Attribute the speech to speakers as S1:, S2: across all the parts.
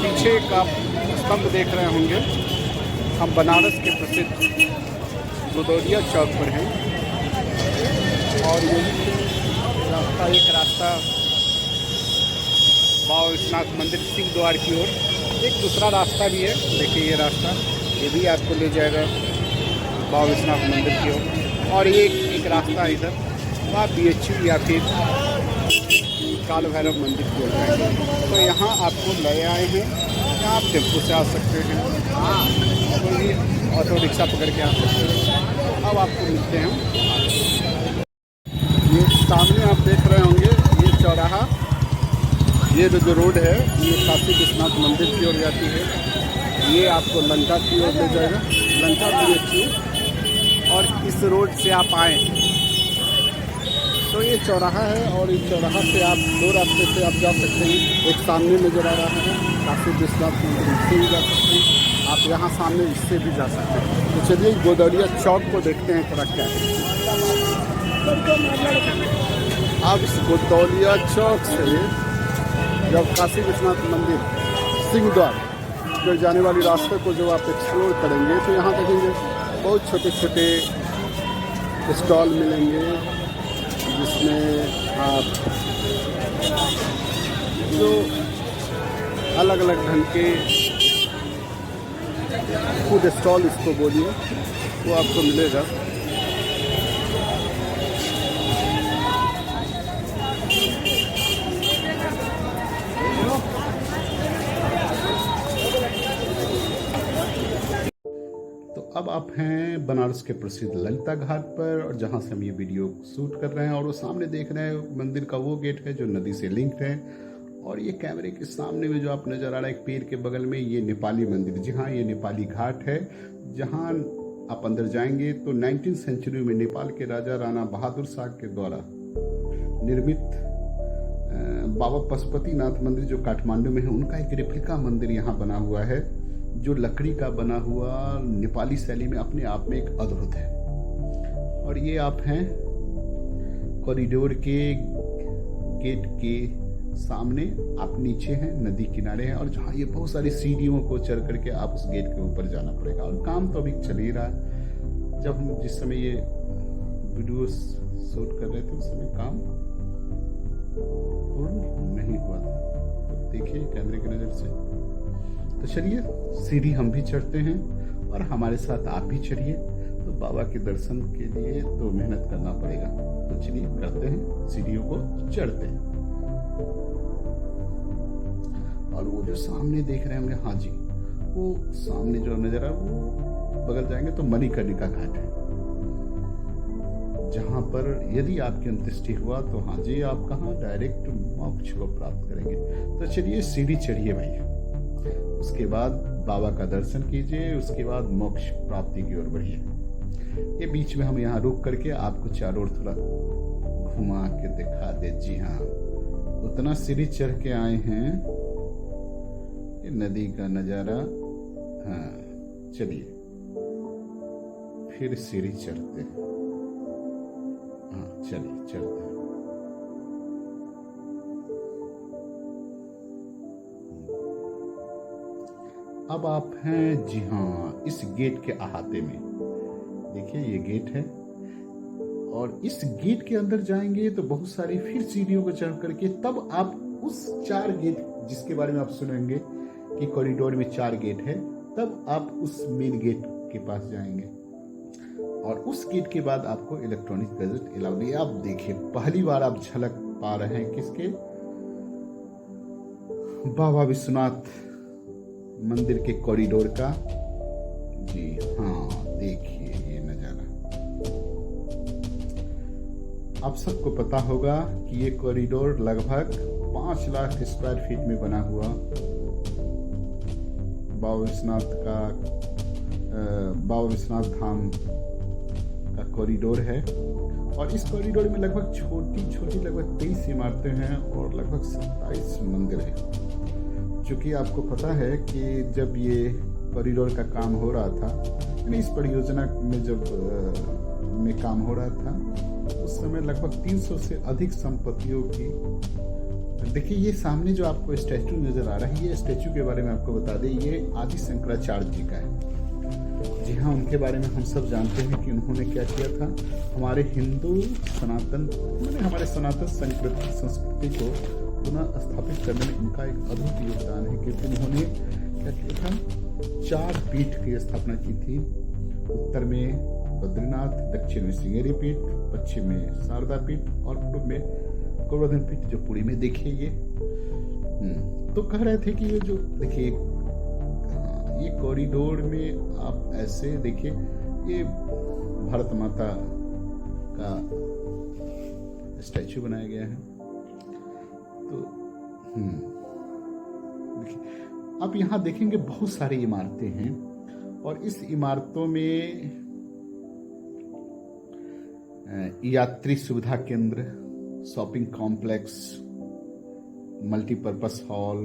S1: पीछे एक आप स्तंभ देख रहे होंगे, हम बनारस के प्रसिद्ध गोदौलिया चौक पर हैं और यही रास्ता एक रास्ता बाबा विश्वनाथ मंदिर सिंह द्वार की ओर, एक दूसरा रास्ता भी है। देखिए ये रास्ता, ये भी आपको ले जाएगा बाबा विश्वनाथ मंदिर की ओर, और एक रास्ता इधर वहाँ BHU या फिर काल भैरव मंदिर की ओर जाएंगे। तो यहाँ आपको ले आए हैं, यहाँ आप टेम्पो से आ सकते हैं, कोई ऑटो रिक्शा पकड़ के आ सकते हैं। अब आपको मिलते हैं, ये सामने आप देख रहे होंगे ये चौराहा, ये जो रोड है ये काशी विश्वनाथ मंदिर की ओर जाती है, ये आपको लंका की ओर ले जाएगा, लंका BHU। और इस रोड से आप आएँ तो ये चौराहा है, और इस चौराहा से आप दो रास्ते से आप जा सकते हैं। एक सामने नज़र आ रहा है काशी विश्वनाथ मंदिर, इससे भी जा सकते हैं आप, यहाँ सामने इससे भी जा सकते हैं। तो चलिए गोदौलिया चौक को देखते हैं थोड़ा क्या है। आप इस गोदौलिया चौक से जब काशी विश्वनाथ मंदिर सिंह द्वार जो जाने वाली रास्ते को जो आप एक्सप्लोर करेंगे तो यहाँ देखेंगे बहुत छोटे छोटे स्टॉल मिलेंगे, जिसमें आप जो अलग अलग ढंग के फूड स्टॉल इसको बोलिए वो आपको मिलेगा। अब आप हैं बनारस के प्रसिद्ध ललिता घाट पर, और जहां से हम ये वीडियो शूट कर रहे हैं, और वो सामने देख रहे हैं मंदिर का वो गेट है जो नदी से लिंक्ड है, और ये कैमरे के सामने में जो आप नज़र आ रहा है एक पेड़ के बगल में ये नेपाली मंदिर। जी हाँ, ये नेपाली घाट है, जहां आप अंदर जाएंगे तो 19वीं सेंचुरी में नेपाल के राजा राणा बहादुर शाह के द्वारा निर्मित बाबा पशुपतिनाथ मंदिर जो काठमांडू में है, उनका एक रेप्लिका मंदिर यहाँ बना हुआ है, जो लकड़ी का बना हुआ नेपाली शैली में अपने आप में एक अद्भुत है। और ये आप हैं कॉरिडोर के गेट के सामने, आप नीचे हैं, नदी किनारे हैं, और जहाँ ये बहुत सारी सीढ़ियों को चढ़ करके आप उस गेट के ऊपर जाना पड़ेगा। और काम तो अभी चल ही रहा है, जब हम जिस समय ये वीडियो शूट कर रहे थे उस समय काम पूर्ण नहीं हुआ था। तो देखिए कैमरे की नज़र से, तो चलिए सीढ़ी हम भी चढ़ते हैं और हमारे साथ आप भी चढ़िए। तो बाबा के दर्शन के लिए तो मेहनत करना पड़ेगा, तो चलिए करते हैं, सीढ़ियों को चढ़ते हैं। और वो जो सामने देख रहे होंगे, हाँ जी, वो सामने जो नजर आ रहा है वो बगल जाएंगे तो मणिकर्णिका घाट है, जहां पर यदि आपकी अंत्येष्टि हुआ तो हाँ जी आप कहाँ डायरेक्ट मोक्ष को प्राप्त करेंगे। तो चलिए सीढ़ी चढ़िए भैया, उसके बाद बाबा का दर्शन कीजिए, उसके बाद मोक्ष प्राप्ति की ओर बढ़िए। ये बीच में हम यहाँ रुक करके आपको चारों ओर थोड़ा घुमा के दिखा दे। जी हाँ, उतना सीढ़ी चढ़ के आए हैं, ये नदी का नज़ारा। हाँ चलिए फिर सीढ़ी चढ़ते हैं। हाँ चलिए चलते हैं। अब आप हैं, जी हाँ, इस गेट के अहाते में। देखिए ये गेट है, और इस गेट के अंदर जाएंगे तो बहुत सारी फिर सीढ़ियों को चढ़ करके तब आप उस 4 गेट जिसके बारे में आप सुनेंगे कि कॉरिडोर में 4 गेट है, तब आप उस मेन गेट के पास जाएंगे, और उस गेट के बाद आपको इलेक्ट्रॉनिक गैजेट अलाउड है। आप देखिए पहली बार आप झलक पा रहे हैं किसके, बाबा विश्वनाथ मंदिर के कॉरिडोर का। जी हाँ, देखिए ये नजारा। आप सबको पता होगा कि ये कॉरिडोर लगभग 5 लाख स्क्वायर फीट में बना हुआ बाबा विश्वनाथ धाम का कॉरिडोर है। और इस कॉरिडोर में लगभग छोटी लगभग 23 इमारतें हैं और लगभग 27 मंदिर हैं। चूँकि आपको पता है कि जब ये कॉरिडोर का काम हो रहा था, यानी इस परियोजना में जब में काम हो रहा था, उस समय लगभग 300 से अधिक संपत्तियों की देखिए ये सामने जो आपको स्टैचू नजर आ रहा है, ये स्टैचू के बारे में आपको बता दें, ये आदि शंकराचार्य जी का है। जी हाँ, उनके बारे में हम सब जानते हैं कि उन्होंने क्या किया था। हमारे हिंदू सनातन मैंने हमारे सनातन संस्कृति को पुनः स्थापित करने में इनका एक अद्भुत योगदान है, क्योंकि उन्होंने क्या किया था, 4 पीठ की स्थापना की थी। उत्तर में बद्रीनाथ, दक्षिण में श्रृंगेरी पीठ, पश्चिम में शारदा पीठ और पूर्व में गोवर्धन पीठ, जो पुरी में देखिए ये। तो कह रहे थे कि ये जो देखिए ये कॉरिडोर में आप ऐसे देखिए, ये भारत माता का स्टैचू बनाया गया है। तो देखिए आप यहाँ देखेंगे बहुत सारी इमारतें हैं, और इस इमारतों में यात्री सुविधा केंद्र, shopping complex, multipurpose hall,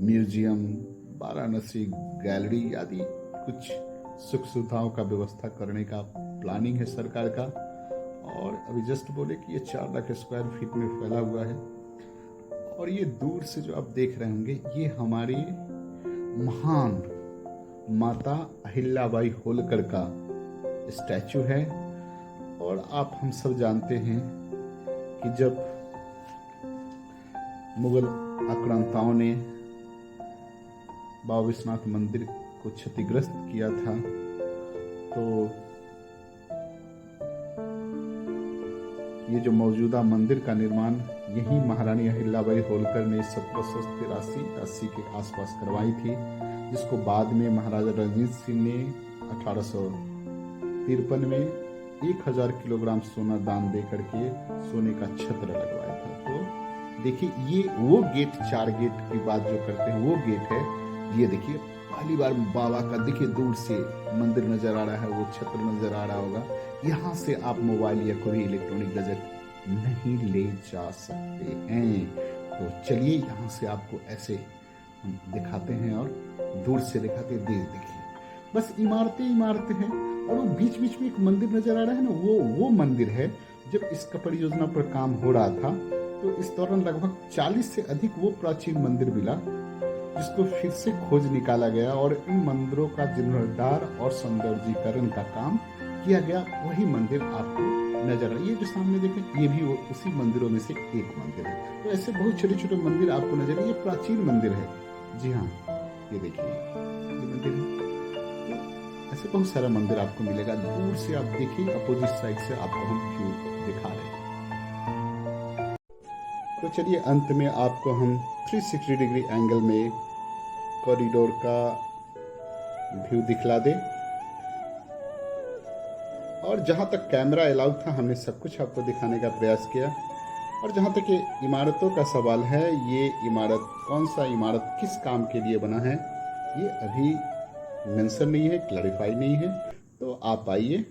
S1: museum, Varanasi gallery आदि कुछ सुख सुविधाओं का व्यवस्था करने का प्लानिंग है सरकार का। और अभी जस्ट बोले कि ये 4 लाख स्क्वायर फीट में फैला हुआ है। और ये दूर से जो आप देख रहे होंगे, ये हमारी महान माता अहिल्याबाई होलकर का स्टैचू है। और आप हम सब जानते हैं कि जब मुगल आक्रांताओं ने बाबा विश्वनाथ मंदिर को क्षतिग्रस्त किया था, तो ये जो मौजूदा मंदिर का निर्माण यही महारानी अहिल्याबाई होलकर ने 1783-80 के आसपास करवाई थी, जिसको बाद में महाराजा रणजीत सिंह ने 1853 में 1000 किलोग्राम सोना दान दे करके सोने का छत्र लगवाया था। तो देखिए ये वो गेट, 4 गेट की बात जो करते हैं वो गेट है। ये देखिए पहली बार बाबा का देखिए दूर से मंदिर नजर आ रहा है, वो छत्र नजर आ रहा होगा। यहाँ से आप मोबाइल या कोई इलेक्ट्रॉनिक गैजेट नहीं ले जा सकते हैं। तो चलिए यहाँ से आपको ऐसे हम दिखाते हैं और दूर से दिखाते हैं। देखिए बस इमारतें इमारतें हैं, और वो बीच बीच में एक मंदिर नजर आ रहा है ना, वो मंदिर है। जब इसका परियोजना पर काम हो रहा था तो इस दौरान लगभग 40 से अधिक वो प्राचीन मंदिर मिला, जिसको फिर से खोज निकाला गया और इन मंदिरों का जीर्णोद्धार और सौंदर्यीकरण का काम किया गया। वही मंदिर आपको नजर आ, ये जो सामने देखें, ये भी वो उसी मंदिरों में से एक मंदिर है। तो ऐसे बहुत छोटे छोटे मंदिर आपको नजर, ये प्राचीन मंदिर है। जी हाँ, ये देखिए ये मंदिर है। ऐसे बहुत सारा मंदिर आपको मिलेगा। दूर से आप देखिए, अपोजिट साइड से आपको हम व्यू दिखा रहे हैं। तो चलिए अंत में आपको हम 360 डिग्री एंगल में कॉरिडोर का व्यू दिखला दे। और जहां तक कैमरा अलाउ था, हमने सब कुछ आपको दिखाने का प्रयास किया। और जहां तक ये इमारतों का सवाल है, ये इमारत कौन सा इमारत किस काम के लिए बना है, ये अभी मेंशन नहीं है, क्लैरिफाई नहीं है। तो आप आइए,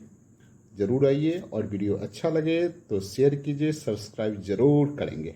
S1: ज़रूर आइए, और वीडियो अच्छा लगे तो शेयर कीजिए, सब्सक्राइब ज़रूर करेंगे।